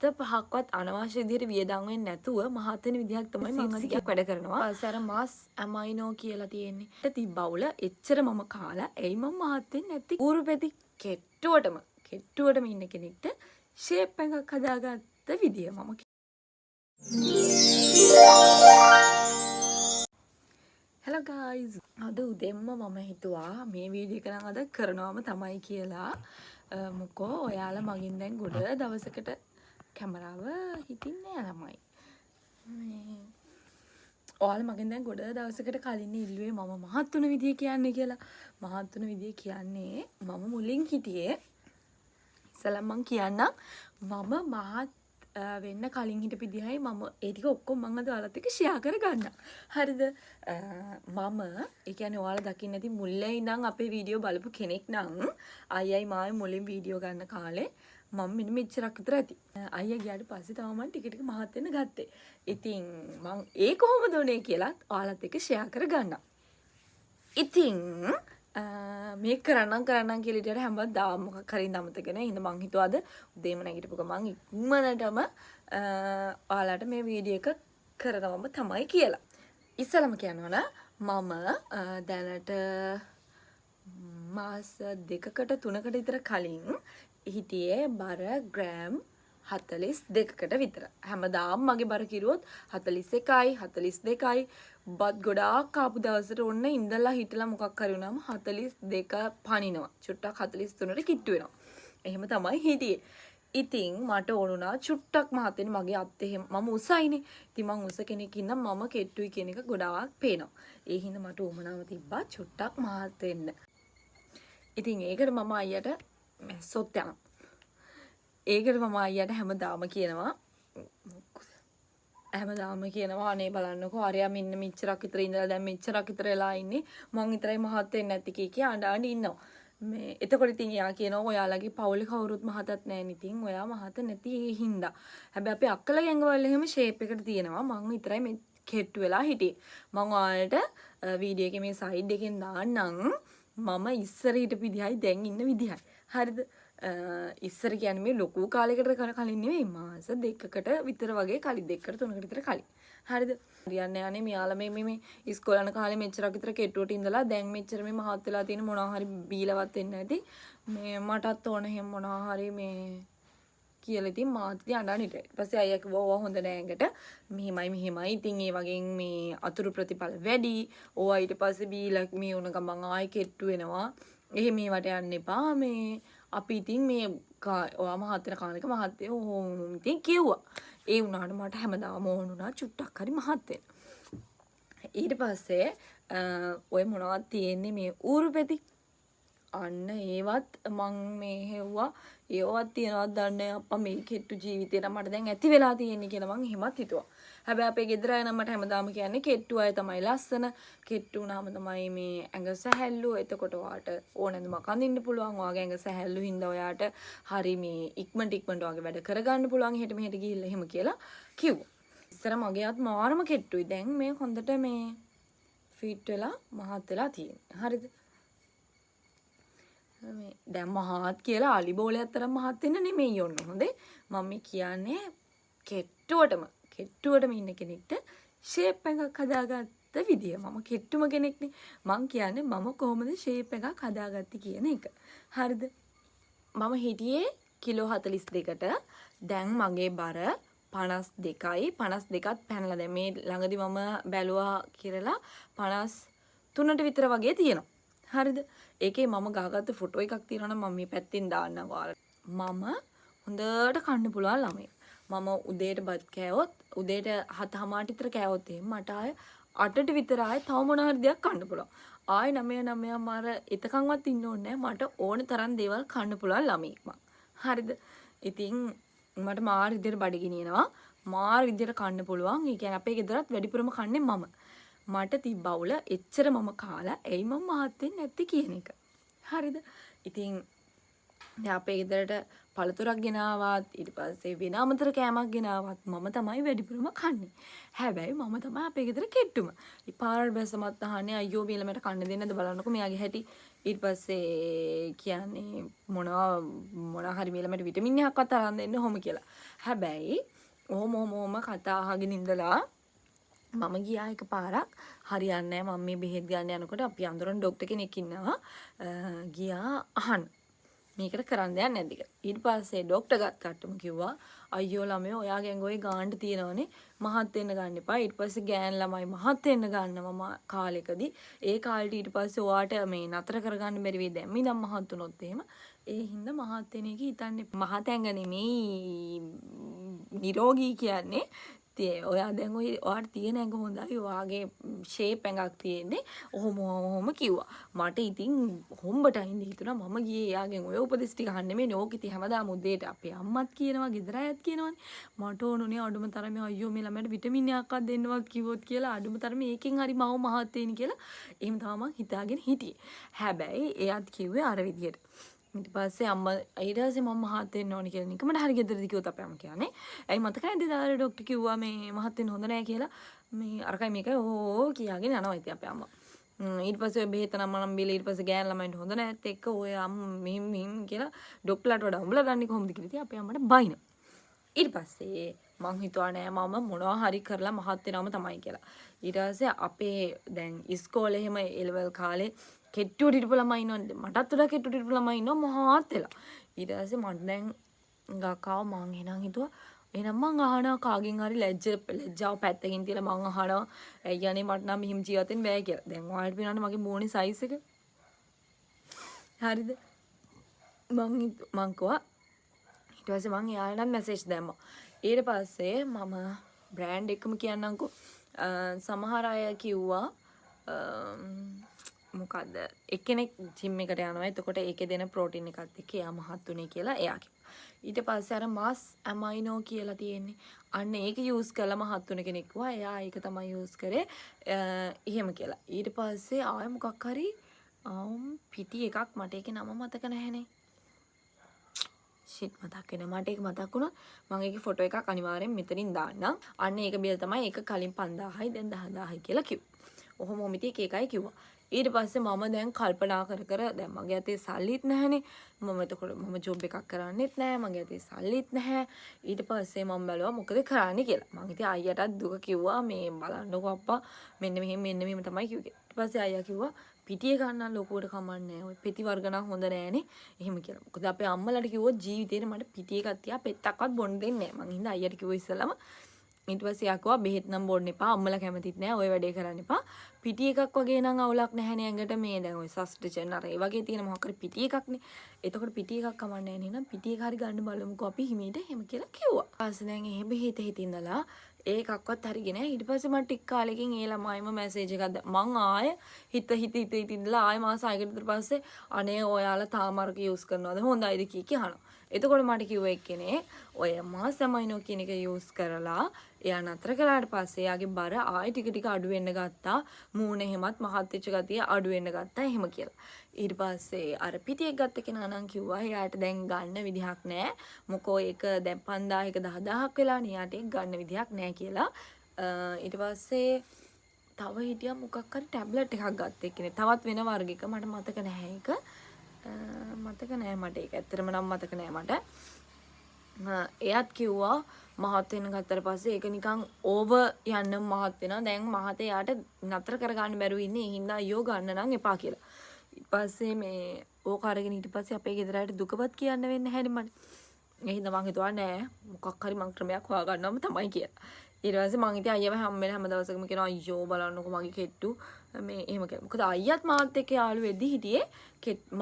පහක්වත් අනවශ්‍ය විදිහට වියදම් වෙන්නේ නැතුව මහත් වෙන විදිහක් තමයි මම අද වැඩ කරනවා. පස්සර මාස් ඇමයිනෝ කියලා තියෙන්නේ. තිබ්බවුල එච්චර මම කාලා එයි මම මහත් වෙන්නේ නැති. ඌරුපෙති කෙට්ටුවටම ඉන්න කෙනෙක්ට ෂේප් එකක් හදාගත්ත විදිය මම Hello guys. අද උදෙන්ම මම හිතුවා මේ වීඩියෝ එක නම් අද කරනවම තමයි කියලා. මොකෝ ඔයාලා මගින් දැන් ගොඩ දවසකට කැමරාව හිටින්නේ ළමයි. ඔයාලා මගෙන් දැන් ගොඩ දවසකට කලින් ඉල්ලුවේ මම මහත් වුණ විදිය කියන්නේ කියලා. මහත් වුණ විදිය කියන්නේ මම මුලින් හිටියේ ඉස්සෙල්ලා මම කියන්නම් මම මහත් වෙන්න කලින් හිටපු විදිහයි මම ඒ ටික ඔක්කොම මම අද ඔයාලත් එක්ක ෂෙයා කරගන්නම්. හරිද? මම ඒ කියන්නේ ඔයාලා දකින්න ඇති මුල්ලේ ඉඳන් අපේ වීඩියෝ බලපු කෙනෙක් නම් අයියයි මායි මුලින් වීඩියෝ ගන්න කාලේ මම මෙන්න මෙච්චරක් විතර ඇති. අයියා ගියාට පස්සේ තමයි මම ටික ටික මහත් වෙන්න ගත්තේ. ඉතින් මම ඒ කොහොමද උනේ කියලාත් ඔයාලත් එක්ක ෂෙයා කරගන්නම්. ඉතින් මේ කරන්නම් කියලා ඉතින් හැමදාම මොකක් හරි නමතගෙන ඉඳ මං හිතුවාද උදේම නැගිටපු ගමන් ඉක්මනටම ඔයාලට මේ වීඩියෝ එක කරනවම තමයි කියලා. ඉස්සලම කියනවනේ මම දැනට මාස 2කට 3කට විතර කලින් හිටියේ බර ග්‍රෑම් 42කට විතර. හැමදාම මගේ බර කිරුවොත් 41යි 42යි බත් ගොඩාක් ආපු දවසට ඔන්න ඉඳලා හිටලා මොකක් හරි වුණාම 42 පනිනවා. චුට්ටක් 43ට කිට්ටු වෙනවා. එහෙම තමයි හිටියේ. ඉතින් මට ඕනුණා චුට්ටක් මහත් වෙන්න මගේ අත් එහෙම මම උසයිනේ. ඉතින් මං උස කෙනෙක් ඉන්නම් මම කෙට්ටුයි කියන එක ගොඩාක් පේනවා. ඒ හින්දා මට උමනාව තිබ්බා චුට්ටක් මහත් වෙන්න. ඉතින් ඒකට මම අයියට මැස්සොත් යනවා. ඒකට මම අයියට හැමදාම කියනවා අනේ බලන්නකෝ අරයා මෙන්න මෙච්චරක් විතර ඉඳලා දැන් මෙච්චරක් විතර වෙලා ඉන්නේ මං විතරයි මහත් වෙන්නේ නැති කී අඬ ඉන්නවා. මේ එතකොට ඉතින් යා කියනවා ඔයාලගේ පවුලේ කවුරුත් මහතත් නැහැ නේ. ඉතින් ඔයා මහත නැති ඒ හින්දා. හැබැයි අපේ අක්කලා ගැංගවල එහෙම ෂේප් එකට තියෙනවා. මං විතරයි මේ කෙට්ටු වෙලා හිටියේ. මං ඔයාලට වීඩියෝ එකේ මේ සයිඩ් එකෙන් දාන්නම් මම ඉස්සර හිටපු විදිහයි දැන් ඉන්න විදිහයි. හරිද? ඉස්සර කියන්නේ මේ ලොකු කාලයකට කලින් නෙවෙයි මාස 2කට විතර වගේ කලින් 2කට 3කට විතර කලින්. හරිද? හරියන්නේ අනේ මෙයාලා මේ ඉස්කෝල යන කාලේ මෙච්චරක් විතර කෙට්ටුවට ඉඳලා දැන් මෙච්චර මේ මහත් වෙලා තියෙන මොනවා හරි බීලවත් වෙන්නේ නැති මේ මටත් ඕන එහෙම මොනවා හරි මේ කියලා ඉතින් මාත් ඉතින් අඬන හිටියා. ඊට පස්සේ අයියා කිව්වා ඕවා හොඳ නෑ ඇඟට. මෙහෙමයි. ඉතින් ඒ වගේ මේ අතුරු ප්‍රතිඵල වැඩි. ඕවා ඊට පස්සේ බීලා මේ උන ගමන් ආයෙ කෙට්ටු වෙනවා. එහෙම මේවට යන්න එපා. මේ අපි ඉතින් මේ ඔයා මහත් වෙන කාලෙක මහත් වේ ඕම් ඉතින් කිව්වා. ඒ වුණාට මට හැමදාම ඕන වුණා චුට්ටක් හරි මහත් වෙන්න. ඊට පස්සේ ඔය මොනවද තියෙන්නේ මේ ඌරුපෙති අන්න ඒවත් මං මේ හෙව්වා ඒවත් තියනවත් දන්නේ අප්පා මේ කෙට්ටු ජීවිතේට මට දැන් ඇති වෙලා තියෙන්නේ කියලා මං එහෙමත් හිතුවා. හැබැයි අපේ ගෙදර අය නම් මට හැමදාම කියන්නේ කෙට්ටු අය තමයි ලස්සන. කෙට්ටු වුණාම තමයි මේ ඇඟ සැහැල්ලු. එතකොට ඔයාට ඕනෙන්ද මකඳින්න පුළුවන්. ඔයාගේ ඇඟ සැහැල්ලු හින්දා ඔයාට හරි මේ ඉක්මනට ඔයාගේ වැඩ කරගන්න පුළුවන්. එහෙට මෙහෙට ගිහිල්ලා එහෙම කියලා කිව්වා. ඉස්සර මගේ අත් මාරම කෙට්ටුයි. දැන් මේ හොඳට මේ ෆිට වෙලා මහත් වෙලා තියෙනවා. හරිද? මේ දැන් මහත් කියලා අලි බෝලයක් තරම් මහත් වෙන්න නෙමෙයි යොන්න හොඳේ මම කියන්නේ කෙට්ටුවටම ඉන්න කෙනෙක්ට ෂේප් එකක් හදාගත්ත විදිය මම කෙට්ටුම කෙනෙක්නේ මං කියන්නේ මම කොහොමද ෂේප් එකක් හදාගත්තේ කියන එක හරිද මම හිටියේ කිලෝ 42කට දැන් මගේ බර 52යි 52ත් පැනලා දැන් මේ ළඟදි මම බැලුවා කියලා 53ට විතර වගේ තියෙනවා හරිද ඒකේ මම ගහගත්ත ෆොටෝ එකක් තියෙනවා නම් මම මේ පැත්තෙන් දාන්නම් ඔයාලට. මම හොඳට කන්න පුළුවන් ළමයි. මම උදේට බත් කෑවොත් උදේට 7:00 විතර කෑවොත් එහෙනම් මට ආය 8ට විතර ආය තව මොන හරි දෙයක් කන්න පුළුවන්. ආය 9 මාර එතකන්වත් ඉන්න ඕනේ නැහැ. මට ඕන තරම් දේවල් කන්න පුළුවන් ළමෙක් මං. හරිද? ඉතින් මට මාර විදියට බඩ ගිනියනවා. මාර විදියට කන්න පුළුවන්. ඒ කියන්නේ අපේ ගෙදරත් වැඩිපුරම කන්නේ මම. මට තිබ්බවුල එච්චර මම කාලා එයි මම මහත් වෙන්නේ නැති කියන එක. හරිද? ඉතින් දැන් අපේ ගෙදරට පළතුරක් ගෙනාවත් ඊට පස්සේ වෙන අමතර කෑමක් ගෙනාවත් මම තමයි වැඩිපුරම කන්නේ. හැබැයි මම තමයි අපේ ගෙදර කෙට්ටුම. ඉපාරල් බැසමත් අහන්නේ අයියෝ බීලමට කන්න දෙන්නද බලන්නකො මෙයාගේ හැටි. ඊට පස්සේ කියන්නේ මොනවා හරි බීලමට විටමින් එකක්වත් අරන් දෙන්න ඔහොම කියලා. හැබැයි ඔහොම කතා අහගෙන ඉඳලා මම ගියා එක පාරක් හරියන්නේ නැහැ. මම මේ බෙහෙත් ගන්න යනකොට අපි අඳුරන ડોක්ටර් කෙනෙක් ඉන්නවා. ගියා අහන්න. මේකට කරන්න දෙයක් නැද්ද කියලා. ඊට පස්සේ ડોක්ටර් කට්ටම කිව්වා අයියෝ ළමයෝ ඔයාගෙන් ඔය ගාන්න තියෙනවනේ මහත් වෙන්න ගන්න එපා. ඊට පස්සේ ගෑන් ළමයි මහත් වෙන්න ගන්නවා කාලෙකදී. ඒ කාලෙට ඊට පස්සේ ඔයාට මේ නතර කරගන්න බැරි වෙයි දැන් මිනම් මහත් වුණොත් එහෙම. ඒ හින්දා මහත් වෙන එක හිතන්නේ මහත් ඇඟ නෙමේ නිරෝගී කියන්නේ. ඔයා දැන් ඔයාට තියෙන ඇඟ හොඳයි. ඔයාගේ ෂේප් ඇඟක් තියෙන්නේ. ඔහොම කිව්වා. මට ඉතින් හොම්බට අයින් හිතුණා. මම ගියේ එයාගෙන් ඔය උපදෙස් ටික අහන්න නෙමෙයි. ඕක ඉතින් හැමදාම උදේට අපේ අම්මත් කියනවා, ගෙදර අයත් කියනවානේ. මට ඕනුනේ අඩුම තරමේ අයියෝ මේ ළමයට විටමින් එකක්වත් දෙන්නවත් කිව්වොත් කියලා අඩුම තරමේ ඒකෙන් හරි මව මහත් වෙයිනි කියලා. එහෙම තමයි මං හිතාගෙන හිටියේ. හැබැයි එයාත් කිව්වේ අර විදියට. ඊට පස්සේ අම්මා ඊට පස්සේ මම මහත් වෙන්න ඕනි කියලා නිකමට හරි ගෙදරදී කිව්වොත් අපේ අම්මා කියන්නේ. ඇයි මතක නැද්ද දාර ડોක්ටර් කිව්වා මේ මහත් වෙන්න හොඳ නැහැ කියලා. මේ අරකයි මේකයි ඕ කියාගෙන යනවා ඉතින් අපේ අම්මා. ඊට පස්සේ ඔය බෙහෙත නම් බීලා ඊට පස්සේ ගෑන් ළමයින්ට හොඳ නැත් එක්ක ඔය මෙහිම කියලා ડોක්ටර්ලාට වඩා උඹලා දන්නේ කොහොමද කියලා ඉතින් අපේ අම්මට බයිනවා. ඊට පස්සේ මං හිතුවා නෑ මම මොනවා හරි කරලා මහත් වෙනවම තමයි කියලා. ඊට පස්සේ අපේ දැන් ඉස්කෝලේ එහෙම එලෙවල් කාලේ කෙට්ටුවට හිටපු ළමයි ඉන්නවනේ. මටත් වඩා කෙට්ටුවට හිටපු ළමයි ඉන්නවා මහත් වෙලා. ඊට පස්සේ මට දැන් ගාකාව මං එහෙනම් හිතුවා එහෙනම් මං අහනවා කාගෙන් හරි ලැජ්ජාව පැත්තකින් තියලා මං අහනවා ඇයි යන්නේ මට නම් මෙහිම ජීවත් වෙන්න බෑ කියලා. දැන් ඔයාලට පේනවනේ මගේ මූණේ සයිස් එක. හරිද? මං කිව්වා ඊට පස්සේ මං එයාලට මැසේජ් දැම්මා. ඊට පස්සේ මම බ්‍රෑන්ඩ් එකම කියන්නම්කෝ. සමහර අය කිව්වා මොකද්ද එක්කෙනෙක් ජිම් එකට යනවා. එතකොට ඒකේ දෙන ප්‍රෝටීන් එකත් එක්ක එයා මහත් උනේ කියලා එයා කිව්වා. ඊට පස්සේ අර මාස් ඇමයිනෝ කියලා තියෙන්නේ. අන්න ඒක යූස් කළා මහත් උන කෙනෙක් වුණා. එයා ඒක තමයි යූස් කරේ. එහෙම කියලා. ඊට පස්සේ ආයෙ මොකක් හරි පිටි එකක් මට ඒකේ නම මතක නැහැනේ. ෂිට් මතක් වෙන මට ඒක මතක් වුණා. මම ඒකේ ෆොටෝ එකක් අනිවාර්යෙන් මෙතනින් දාන්නම්. අන්න ඒක බිල් තමයි ඒක කලින් 5000යි දැන් 10000යි කියලා කිව්වා. ඔහොම ඉතින් ඒකයි කිව්වා. ඊට පස්සේ මම දැන් කල්පනා කර දැන් මගේ අතේ සල්ලිත් නැහැනේ. මම එතකොට මම ජොබ් එකක් කරන්නෙත් නැහැ. මගේ අතේ සල්ලිත් නැහැ. ඊට පස්සේ මම බැලුවා මොකද කරන්නේ කියලා. මම ඉතින් අයියටත් දුක කිව්වා මේ බලන්නකෝ අප්පා මෙන්න මෙහෙම තමයි කිව්වේ. ඊට පස්සේ අයියා කිව්වා පිටිය ගන්න ලොකුවට කමන්නේ. ඔය පෙති වර්ග නම් හොඳ නෑනේ. එහෙම කියලා. මොකද අපේ අම්මලාට කිව්වොත් ජීවිතේට මට පිටි එකක් තියා පෙත්තක්වත් බොන්න දෙන්නේ නැහැ. මං හින්දා අයියට කිව්වා ඉස්සෙල්ලාම ඊට පස්සේ යා කිව්වා බෙහෙත් නම් බොන්න එපා. අම්මලා කැමතිත් නෑ. ඔය වැඩේ කරන්න එපා. පිටි එකක් වගේ නම් අවුලක් නැහැනේ ඇඟට මේ දැන් ඔය සස්ටචන් අර ඒ වගේ තියෙන මොකක් හරි පිටි එකක්නේ. එතකොට පිටි එකක් කමන්නේ නැහැ නේනම් පිටි එක හරි ගන්න බලමුකෝ අපි හිමීට එහෙම කියලා කිව්වා. ඊපස්සේ දැන් එහෙම හිතින්දලා ඒකක්වත් හරියන්නේ නැහැ. ඊට පස්සේ මම ටික කාලෙකින් ඒ ළමයිම මැසේජ් එකක් මං ආයෙ හිතින්දලා ආයෙ මාස 6කට විතර පස්සේ අනේ ඔයාලා තාමර්ක යූස් කරනවද හොඳයිද කී අහනවා. එතකොට මට කිව්ව එක්කෙනේ ඔය මාස් ඇමයිනෝ කියන එක යූස් කරලා එයා නතර කරාට පස්සේ එයාගේ බර ආයෙ ටික අඩු වෙන්න ගත්තා. මූණ එහෙමත් මහත් වෙච්ච ගතිය අඩු වෙන්න ගත්තා එහෙම කියලා. ඊට පස්සේ අර පිටියක් ගත්ත කෙනා නම් කිව්වා එයාට දැන් ගන්න විදිහක් නැහැ. මොකෝ ඒක දැන් 5000ක 10000ක් වෙලා නේ යාට ඒක ගන්න විදිහක් නැහැ කියලා. ඊට පස්සේ තව හිටියා මොකක් හරි ටැබ්ලට් එකක් ගත්ත එක්කනේ. තවත් වෙන වර්ගයක මට මතක නැහැ ඒක. මතක නෑ මට ඒක ඇත්තටම නම් මතක නෑ මට. එයාත් කිව්වා මහත් වෙන ගත්තට පස්සේ ඒක නිකන් ඕවර් යන්න මහත් වෙනවා. දැන් මහත එයාට නතර කරගන්න බැරුව ඉන්නේ. ඒ හින්දා අයියෝ ගන්න නම් එපා කියලා. ඊට පස්සේ මේ ඕක අරගෙන ඊට පස්සේ අපේ ගෙදර අයට දුකවත් කියන්න වෙන්නේ නැහැනේ මට. ඒ හින්දා මං හිතුවා නෑ මොකක් හරි මං ක්‍රමයක් හොයාගන්නවම තමයි කියලා. ඊට පස්සේ මං ඉතින් අයියව හැම දවසකම කියනවා අයියෝ බලන්නකෝ මගේ කෙට්ටු මේ එහෙම කියලා. මොකද අයියත් මාත් එක්ක යාළු වෙද්දි හිටියේ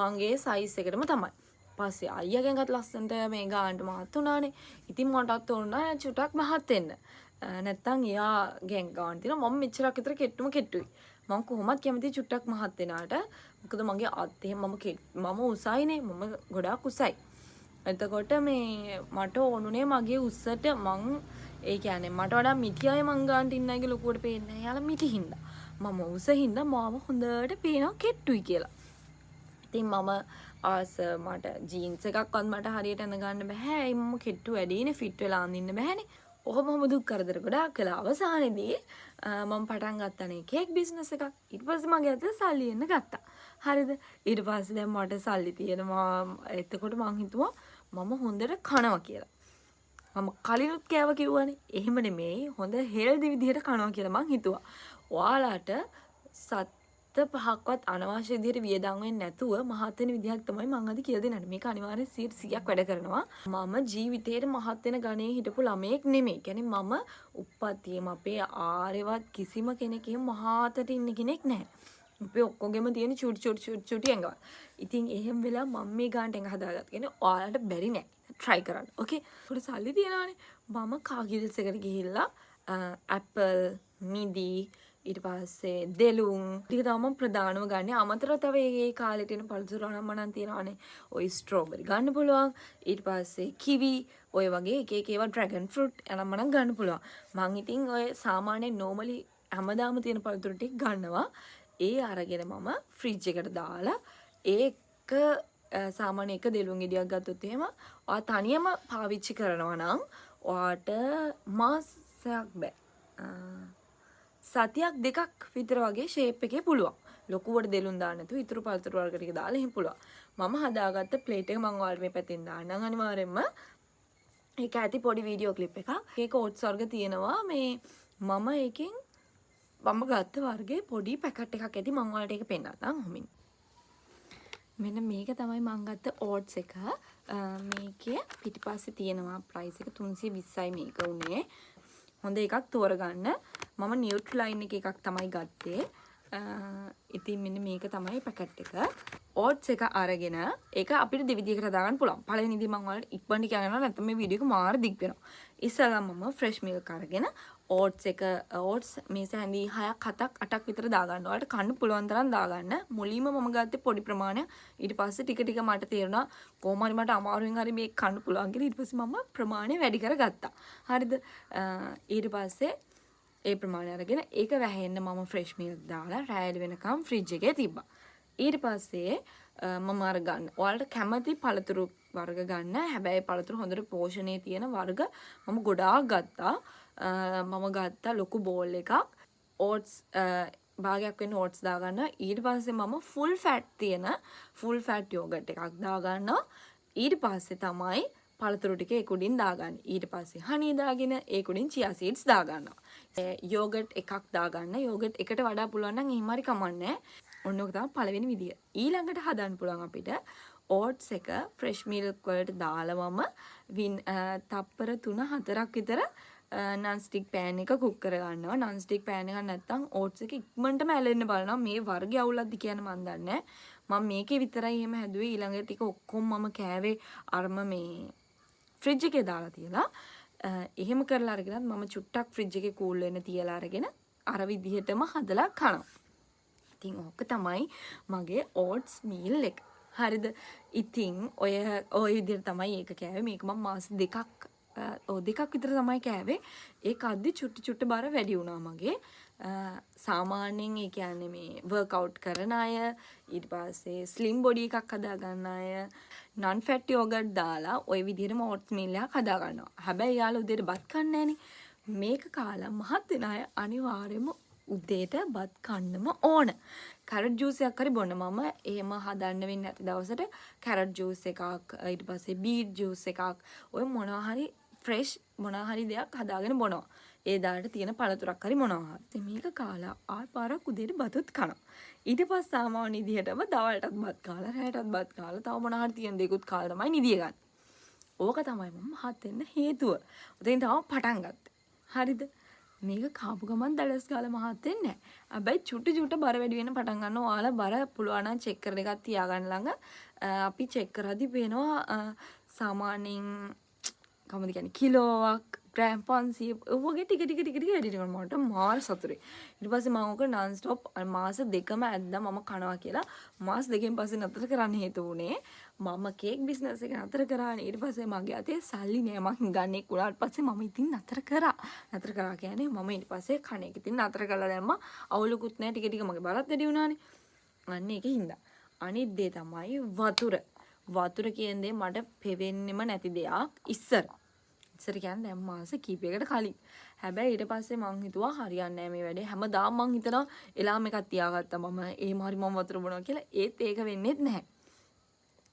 මගේ සයිස් එකටම තමයි. පස්සේ අයියාගෙන්වත් ලස්සනට මේ ගානට මහත් උනානේ. ඉතින් මටත් ඕනා චුටක් මහත් වෙන්න. නැත්තම් එයාගෙන් ගාන තියෙනවා මම මෙච්චරක් විතර කෙට්ටුම කෙට්ටුයි. මම කොහොමත් කැමති චුට්ටක් මහත් වෙනාට. මොකද මගේ අත් එහෙම මම උසයිනේ. මම ගොඩාක් උසයි. එතකොට මේ මට ඕනුනේ මගේ උස්සට මං ඒ කියන්නේ මට වඩා මිටි අය මං ගානට ඉන්න අයගේ ලොකුවට පේන්නේ නැහැ. යාලා මිටි හින්දා. මම උස හින්දා මාව හොඳට පේනවා කෙට්ටුයි කියලා. ඉතින් මම ආස මට ජීන්ස් එකක්වත් මට හරියට ඇඳ ගන්න බෑ. ඒ මම කෙට්ටු වැඩිනේ ෆිට වෙලා අඳින්න බෑනේ. ඔහොම දුක් කරදර ගොඩාක් කළා. අවසානයේදී මම පටන් ගත්තනේ කේක් බිස්නස් එකක්. ඊට පස්සේ මගේ අතේ සල්ලි එන්න ගත්තා. හරිද? ඊට පස්සේ දැන් මට සල්ලි තියෙනවා. එතකොට මං හිතුවා මම හොඳට කනවා කියලා. මම කලිනුත් කෑව කිව්වනේ. එහෙම නෙමෙයි. හොඳ හෙල්දි විදිහට කනවා කියලා මං හිතුවා. ඔයාලට සත්ත පහක්වත් අනවශ්‍ය විදිහට වියදම් වෙන්නේ නැතුව මහත් වෙන විදිහක් තමයි මම අද කියලා දෙන්නේ. මේක අනිවාර්යෙන් 100%ක් වැඩ කරනවා. මම ජීවිතේට මහත් වෙන ගණේ හිටපු ළමයෙක් නෙමෙයි. කියන්නේ මම උප්පත්තියම අපේ ආරේවත් කිසිම කෙනෙක් එහෙම මහාතට ඉන්න කෙනෙක් නැහැ. අපේ ඔක්කොගෙම තියෙන චුටි ඇඟවල්. ඉතින් එහෙම වෙලා මම මේ ගානට ඇඟ හදාගත්තා. කියන්නේ ඔයාලට බැරි නෑ. try කරන්න. okay. උඩ සල්ලි තියනවානේ. මම කාගිල්ස් එකට ගිහිල්ලා ඇපල් මිදි ඊට පස්සේ දෙලුම් ටික තමයි ප්‍රධානම ගන්න. අමතරව තව ඒ කාලේ තියෙන පළතුරු අනම්මනම් තියනවානේ. ඔය ස්ට්‍රෝබෙරි ගන්න පුළුවන්. ඊට පස්සේ කිවි ඔය වගේ එක ඒවා ඩ්‍රැගන් ෆෘට් අනම්මනම් ගන්න පුළුවන්. මං ඉතින් ඔය සාමාන්‍ය normally හැමදාම තියෙන පළතුරු ටික ගන්නවා. ඒ අරගෙන මම ෆ්‍රිජ් එකට දාලා ඒක සාමාන්‍ය එක දෙලුම් ගෙඩියක් ගත්තොත් එහෙම ඔයා තනියම පාවිච්චි කරනවා නම් ඔයාට මාසයක් බෑ. සතියක් දෙකක් විතර වගේ ෂේප් එකේ පුළුවන්. ලොකුවට දෙලුම් දාන්න නැතුව ඉතුරු පළතුරු වර්ග ටික දාලා එහෙම පුළුවන්. මම හදාගත්ත ප්ලේට් එක මම ඔයාලට මේ පැත්තෙන් දාන්නම් අනිවාර්යෙන්ම. ඒක ඇති පොඩි වීඩියෝ ක්ලිප් එකක්. ඒක ඕට්ස් වර්ග තියෙනවා. මේ මම ඒකෙන් මම ගත්ත වර්ගේ පොඩි පැකට් එකක් ඇති මම ඔයාලට ඒක පෙන්නන්නම් හොමින්. මෙන්න මේක තමයි මම ගත්ත ඕට්ස් එක. මේකේ පිටිපස්සේ තියෙනවා ප්‍රයිස් එක 320යි මේක උනේ. හොඳ එකක් තෝරගන්න. මම නියුට්‍රලයින් එකක් තමයි ගත්තේ. ඉතින් මෙන්න මේක තමයි පැකට් එක. ඕට්ස් එක අරගෙන ඒක අපිට දෙවිදිහකට දාගන්න පුළුවන්. පළවෙනි ඉතින් මම ඔයාලට ඉක්මනට කියනවා නැත්නම් මේ වීඩියෝ එක මාර දිග් වෙනවා. ඉස්සෙල්ලාම මම ෆ්‍රෙෂ් මිල්ක් අරගෙන ඕට්ස් මේස හැඳි 6ක් 7ක් 8ක් විතර දාගන්න. ඔයාලට කන්න පුළුවන් තරම් දාගන්න. මුලින්ම මම ගත්තේ පොඩි ප්‍රමාණයක්. ඊට පස්සේ ටික ටික මට තේරුණා කොහොම හරි මට අමාරුවෙන් හරි මේක කන්න පුළුවන් කියලා. ඊට පස්සේ මම ප්‍රමාණය වැඩි කරගත්තා. හරිද? ඊට පස්සේ ඒ ප්‍රමාණය අරගෙන ඒක වැහෙන්න මම ෆ්‍රෙෂ් මිල්ක් දාලා රෑලි වෙනකම් ෆ්‍රිජ් එකේ තිබ්බා. ඊට පස්සේ මම අර ගන්න. ඔයාලට කැමති පළතුරු වර්ග ගන්න. හැබැයි පළතුරු හොඳට පෝෂණයේ තියෙන වර්ග මම ගොඩාක් ගත්තා. මම ගත්තා ලොකු බෝල් එකක්. ඕට්ස් භාගයක් වෙන ඕට්ස් දාගන්න. ඊට පස්සේ මම ෆුල් ෆැට් තියෙන ෆුල් ෆැට් යෝගට් එකක් දාගන්නවා. ඊට පස්සේ තමයි පළතුරු ටික ඒක උඩින් දාගන්න. ඊට පස්සේ හනි දාගෙන ඒක උඩින් චියා සීඩ්ස් දාගන්නවා. යෝගට් එකක් දාගන්න. යෝගට් එකට වඩා පුළුවන් නම් එහෙම හරි කමන්නේ. ඔන්න ඔක තමයි පළවෙනි විදිය. ඊළඟට හදන්න පුළුවන් අපිට ඕට්ස් එක ෆ්‍රෙෂ් මිල්ක් වලට දාලවම තප්පර 3-4ක් විතර non stick pan එක කුක් කරගන්නවා. non stick pan එකක් නැත්තම් ඕට්ස් එක ඉක්මනටම ඇලෙන්න බලනවා. මේ වර්ගය අවුලක්ද කියන මන් දන්නේ නැහැ. මම මේකේ විතරයි එහෙම හැදුවේ. ඊළඟ ටික ඔක්කොම මම කෑවේ අරම මේ ෆ්‍රිජ් එකේ දාලා තියලා. එහෙම කරලා අරගෙනත් මම චුට්ටක් ෆ්‍රිජ් එකේ කූල් වෙන්න තියලා අරගෙන අර විදිහටම හදලා කනවා. ඉතින් ඕක තමයි මගේ ඕට්ස් මීල් එක. හරිද? ඉතින් ඔය විදිහට තමයි ඒක කෑවේ. මේක මම මාස දෙකක් විතර තමයි කෑවේ. ඒක අද්දි චුට්ටි බර වැඩි වුණා මගේ. සාමාන්‍යයෙන් ඒ කියන්නේ මේ වර්ක්අවුට් කරන අය ඊට පස්සේ ස්ලිම් බොඩි එකක් හදා ගන්න අය non fat yogurt දාලා ওই විදිහටම ඕට්ස් මීල් එකක් හදා ගන්නවා. හැබැයි යාළුවෝ උදේට බත් කන්නේ නැහනේ. මේක කාලා මහත් වෙන අය අනිවාර්යයෙන්ම උදේට බත් කන්නම ඕන. කැරට් ජූස් එකක් හරි බොන්න. මම එහෙම හදන්න වෙන්නේ නැති දවසට කැරට් ජූස් එකක් ඊට පස්සේ බීට් ජූස් එකක් ඔය මොනවා හරි ෆ්‍රෙෂ් මොනවා හරි දෙයක් හදාගෙන බොනවා. ඒ දාට තියෙන පළතුරක් හරි මොනවා හරි. මේක කාලා ආපාරක් උදේට බතුත් කනවා. ඊට පස්සේ සාමාන්‍ය විදිහටම දවල්ටත් බත් කාලා රැටත් බත් කාලා තව මොනවා හරි තියෙන දේකුත් කාලා තමයි නිදිය ගන්න. ඕක තමයි මම මහත් වෙන්න හේතුව. උදේට තමයි පටන් ගත්තේ. හරිද? මේක කාපු ගමන් දලස් ගාලා මහත් වෙන්නේ නැහැ. හැබැයි චුට්ටි බර වැඩි වෙන පටන් ගන්නවා. ඔයාලා බර පුළුවන් නම් චෙක් කරලා එකක් තියාගන්න ළඟ. අපි චෙක් කරද්දි පේනවා සාමාන්‍යයෙන් කොහොමද කියන්නේ කිලෝවක් ග්‍රෑම් 500 වගේ ටික වැඩි වෙනවා. මට මාර සතුටුයි. ඊට පස්සේ මම ඔක non stop මාස දෙකම ඇද්දා මම කනවා කියලා. මාස දෙකෙන් පස්සේ නතර කරන්න හේතු වුණේ මම කේක් බිස්නස් එක නතර කරානේ. ඊට පස්සේ මගේ අතේ සල්ලි නෑ. මං ගන්නේ කුණාට පස්සේ මම ඉතින් නතර කරා. නතර කරා කියන්නේ මම ඊට පස්සේ කණ එක ඉතින් නතර කරලා දැම්මා. අවුලකුත් නෑ. ටික මගේ බරත් වැඩි වුණානේ. අන්න ඒකින්ද. අනිත් දේ තමයි වතුර. වතුර කියන දේ මට පෙවෙන්නෙම නැති දෙයක් ඉස්සර කියන්නේ දැන් මාස කීපයකට කලින්. හැබැයි ඊට පස්සේ මං හිතුවා හරියන්නේ නැහැ මේ වැඩේ. හැමදාම මං හිතනවා එලාම් එකක් තියාගත්තා මම එහෙම හරි මම වතුර බොනවා කියලා. ඒත් ඒක වෙන්නේ නැහැ.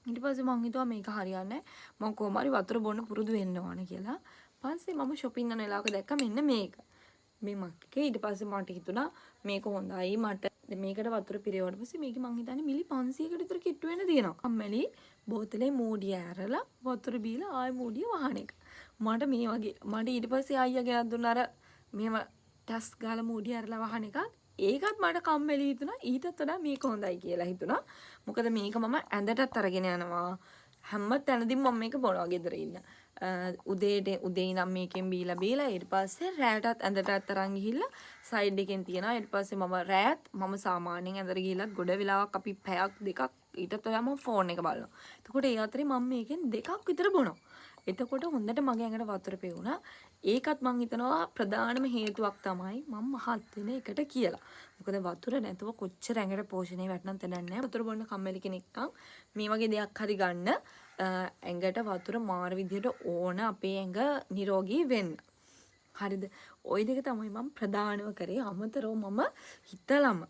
ඊට පස්සේ මං හිතුවා මේක හරියන්නේ නැහැ. මං කොහොම හරි වතුර බොන්න පුරුදු වෙන්න ඕන කියලා. පස්සේ මම shopping යන වෙලාවක දැක්කා මෙන්න මේක. මේ මක් එක ඊට පස්සේ මට හිතුණා මේක හොඳයි මට මේකට වතුර පිරෙවුවට පස්සේ මේක මං හිතන්නේ මිලි 500කට විතර කිට්ටු වෙන තියෙනවා. අම්මලි බෝතලේ මූඩිය ඇරලා වතුර බීලා ආයෙ මූඩිය වහන එක. මට මේ වගේ මට ඊට පස්සේ අයියා ගෙනත් දුන්න අර මෙහෙම ටස් ගාලා මූඩිය ඇරලා වහන එකක්. ඒකත් මට කම්මැලි හිතුණා. ඊටත් වඩා මේක හොඳයි කියලා හිතුණා. මොකද මේක මම ඇඳටත් අරගෙන යනවා. හැම තැනදීම මම මේක බොනවා ගෙදර ඉන්න. උදේ ඉඳන් මේකෙන් බීලා ඊට පස්සේ රෑටත් ඇඳටත් අරන් ගිහිල්ලා සයිඩ් එකෙන් තියනවා. ඊට පස්සේ මම රෑත් මම සාමාන්‍යයෙන් ඇඳට ගිහිල්ලත් ගොඩ වෙලාවක් අපි පැයක් දෙකක් ඊටත් වඩා මම ෆෝන් එක බලනවා. එතකොට ඒ අතරේ මම මේකෙන් දෙකක් විතර බොනවා. එතකොට හොඳට මගේ ඇඟට වතුර පෙවුණා. ඒකත් මං හිතනවා ප්‍රධානම හේතුවක් තමයි මම මහත් වෙන එකට කියලා. මොකද වතුර නැතුව කොච්චර ඇඟට පෝෂණය වැටෙනවද තේරෙන්නේ නැහැ. වතුර බොන්න කම්මැලි කෙනෙක් නම් මේ වගේ දෙයක් හරි ගන්න ඇඟට වතුර මාර විදියට ඕන අපේ ඇඟ නිරෝගී වෙන්න. හරිද? ওই දෙක තමයි මම ප්‍රධානව කරේ. අමතරව මම හිතලම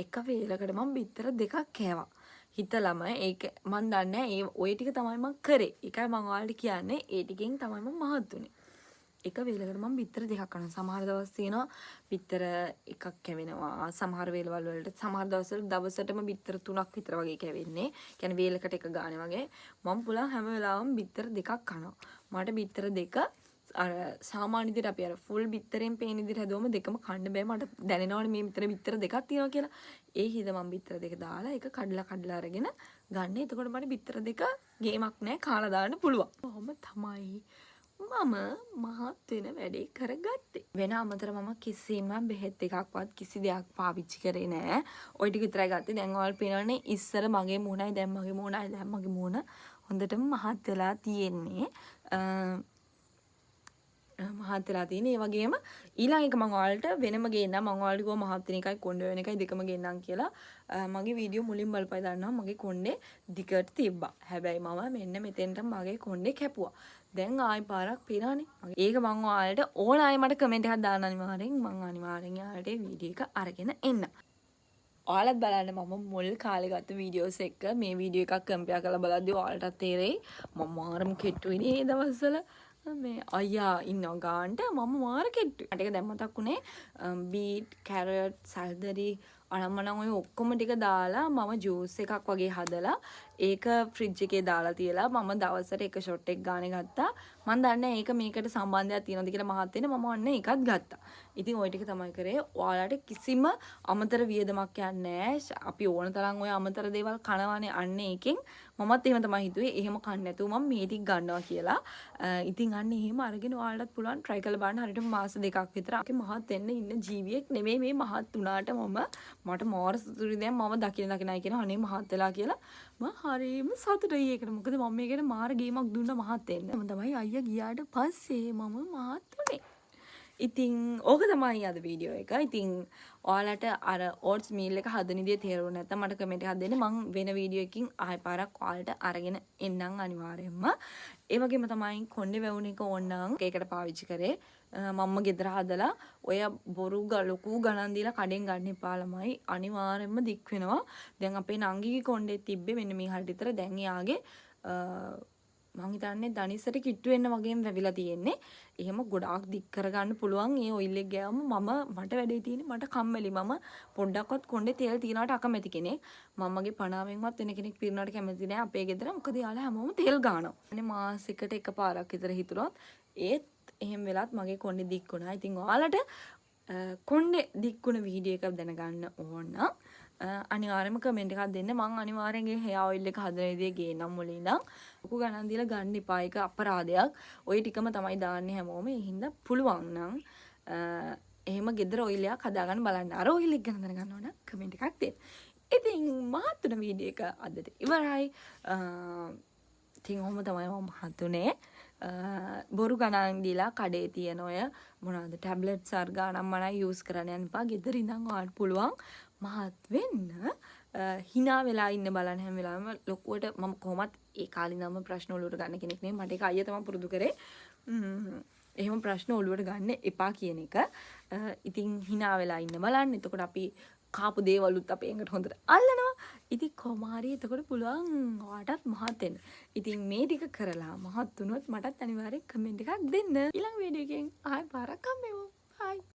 එක වේලකට මම බිත්තර දෙකක් කෑවා. හිතලම ඒක මන් දන්නේ ඒ ඔය ටික තමයි මම කරේ. ඒකයි මම ඔයාලට කියන්නේ ඒ ටිකෙන් තමයි මම මහත් උනේ. එක වේලකට මම බිත්තර දෙකක් කනවා. සමහර දවස් තියෙනවා බිත්තර එකක් කැවෙනවා. සමහර වේලවල වලට සමහර දවස්වල දවසටම බිත්තර 3ක් විතර වගේ කැවෙන්නේ. කියන්නේ වේලකට එක ගානේ වගේ. මම පුළුවන් හැම වෙලාවෙම බිත්තර දෙකක් කනවා. මට බිත්තර දෙක අර සාමාන්‍ය විදිහට අපි අර ෆුල් බිත්තරෙන් පේන විදිහට හැදුවම දෙකම කන්න බෑ. මට දැනෙනවනේ මේ මෙතන බිත්තර දෙකක් තියෙනවා කියලා. ඒ හිද මම බිත්තර දෙක දාලා ඒක කඩලා අරගෙන ගන්න. එතකොට මට බිත්තර දෙක ගේමක් නෑ කාලා දාන්න පුළුවන්. කොහොම තමයි මම මහත් වෙන වැඩේ කරගත්තේ. වෙන අමතර මම කිසිම බෙහෙත් එකක්වත් කිසි දෙයක් පාවිච්චි කරේ නෑ. ওই ටික විතරයි ගත්තේ. දැන් ඔයාලා පේනවනේ ඉස්සර මගේ මූණයි දැන් මගේ මූණ හොඳටම මහත් වෙලා තියෙන්නේ. මහත් වෙලා තියෙන. ඒ වගේම ඊළඟ එක මම ඔයාලට වෙනම ගේන්නම්. මම ඔයාලට කිව්වා මහත් වෙන එකයි කොණ්ඩේ වෙන එකයි දෙකම ගේන්නම් කියලා. මගේ වීඩියෝ මුලින් බලපයි දන්නවා මගේ කොණ්ඩේ දිගට තිබ්බා. හැබැයි මම මෙන්න මෙතෙන්ට මගේ කොණ්ඩේ කැපුවා. දැන් ආයි පාරක් පිරානේ. ඒක මම ඔයාලට ඕන ආයි මට කමෙන්ට් එකක් දාන්න අනිවාර්යෙන්. මම අනිවාර්යෙන් ඔයාලට වීඩියෝ එක අරගෙන එන්න. ඔයාලත් බලන්න මම මුල් කාලේ ගත්ත වීඩියෝස් එක්ක මේ වීඩියෝ එකක් කම්පෙයාර් කරලා බලද්දී ඔයාලටත් තේරෙයි මම මාරම කෙට්ටුයි නේ මේ දවස්වල. මේ අයියා ඉන්නවා ගාන්ට මම මාර කෙට්ටුයි. මට ඒක දැන් මතක් වුණේ බීට්, කැරට්, සල්දරි අනම්මනම් ඔය ඔක්කොම ටික දාලා මම ජූස් එකක් වගේ හදලා ඒක ෆ්‍රිජ් එකේ දාලා තියලා මම දවසට එක ෂොට් එක ගානේ ගත්තා. මම දන්නේ ඒක මේකට සම්බන්ධයක් තියෙනවද කියලා මහත් වෙන මම අන්න ඒකත් ගත්තා. ඉතින් ওই ටික තමයි කරේ. ඔයාලට කිසිම අමතර වියදමක් යන්නේ නැහැ. අපි ඕන තරම් ඔය අමතර දේවල් කනවානේ අන්න ඒකෙන් මමත් එහෙම තමයි හිතුවේ. එහෙම කන්න නැතුව මම මේ ටික ගන්නවා කියලා. ඉතින් අන්න එහෙම අරගෙන ඔයාලටත් පුළුවන් try කරලා බලන්න. හරියට මාස දෙකක් විතර අපි මහත් වෙන්න ඉන්න ජීවියෙක් නෙමෙයි මේ මහත් උනාට මට මාර සතුටුයි දැන් මම දකිනයි කියන අනේ මහත් වෙලා කියලා මම හරියම සතුටුයි ඒකට. මොකද මම මේකට මාර ගේමක් දුන්නා මහත් වෙන්න. මම තමයි අයියා ගියාට පස්සේ මම මහත් උනේ. ඉතින් ඕක තමයි අද වීඩියෝ එක. ඉතින් ඔයාලට අර ඕට්ස් මීල් එක හදන විදිය තේරුණා නැත්නම් මට කමෙන්ට් එකක් දෙන්න. මම වෙන වීඩියෝ එකකින් ආයෙ පාරක් ඔයාලට අරගෙන එන්නම් අනිවාර්යයෙන්ම. ඒ වගේම තමයි කොණ්ඩේ වැවුන එක ඕනනම් ඒකට පාවිච්චි කරේ. මම්ම ගෙදර හදලා ඔය බොරු ලොකු ගණන් දීලා කඩෙන් ගන්න එපා ළමයි. අනිවාර්යයෙන්ම දික් වෙනවා. දැන් අපේ නංගිගේ කොණ්ඩේ තිබ්බේ මෙන්න මේ හරියට විතර. දැන් එයාගේ මං හිතන්නේ දනිස්සට කිට්ටු වෙන්න වගේම වැවිලා තියෙන්නේ. එහෙම ගොඩාක් දික් කරගන්න පුළුවන්. ඒ ඔයිල් එක ගෑවම මට වැඩේ තියෙන්නේ මට කම්මැලි. මම පොඩ්ඩක්වත් කොණ්ඩේ තෙල් තියනවට අකමැති කෙනෙක්. මම්මගේ පණාවෙන්වත් වෙන කෙනෙක් පිරනවට කැමති නෑ අපේ ගෙදර. මොකද යාළුවා හැමෝම තෙල් ගානවා. අනේ මාසෙකට එකපාරක් විතර හිතුනොත් ඒත් එහෙම වෙලත් මගේ කොණ්ඩේ දික් වුණා. ඉතින් ඔයාලට කොණ්ඩේ දික් වුණ වීඩියෝ එකක් දැනගන්න ඕන නම් අනිවාර්යයෙන්ම කමෙන්ට් එකක් දෙන්න. මං අනිවාර්යෙන් හෙයා ඔයිල් එක හදන විදිය ගේන්නම් මුලින් ඉඳන්. ලොකු ගණන් දීලා ගන්න එපා. ඒක අපරාධයක්. ওই ටිකම තමයි දාන්නේ හැමෝම. ඒ හින්දා පුළුවන් නම් එහෙම ගෙදර ඔයිල් එකක් හදාගන්න බලන්න. අර ඔයිල් එක ගැන දැනගන්න ඕන කමෙන්ට් එකක් දෙන්න. ඉතින් මහත්තුන වීඩියෝ එක අදට ඉවරයි. ඉතින් ඔහොම තමයි මම මහත්තුනේ. බොරු ගණන් දීලා කඩේ තියෙන ඔය මොනවාද ටැබ්ලට්ස් අර ගානම් මනයි යූස් කරන්න යන්න එපා. ගෙදර ඉඳන් ඔයාලට පුළුවන් මහත් වෙන්න. hina වෙලා ඉන්න බලන්න හැම වෙලාවෙම ලොකුවට මම කොහොමත් ඒ කාලේ නම් ප්‍රශ්න ඔලුවට ගන්න කෙනෙක් නෙමෙයි. මට ඒක අයියා තමයි පුරුදු කරේ. එහෙම ප්‍රශ්න ඔලුවට ගන්න එපා කියන එක. ඉතින් hina වෙලා ඉන්න බලන්න. එතකොට අපි කාපු දේවලුත් අපේ ඇඟට හොඳට අල්ලනවා. ඉතින් කොමාරි එතකොට පුළුවන් ඔයාටත් මහත් වෙන්න. ඉතින් මේ ටික කරලා මහත් වුණොත් මටත් අනිවාර්යෙන් කමෙන්ට් එකක් දෙන්න. ඊළඟ වීඩියෝ එකෙන් ආයෙ පාරක් හම්බෙමු.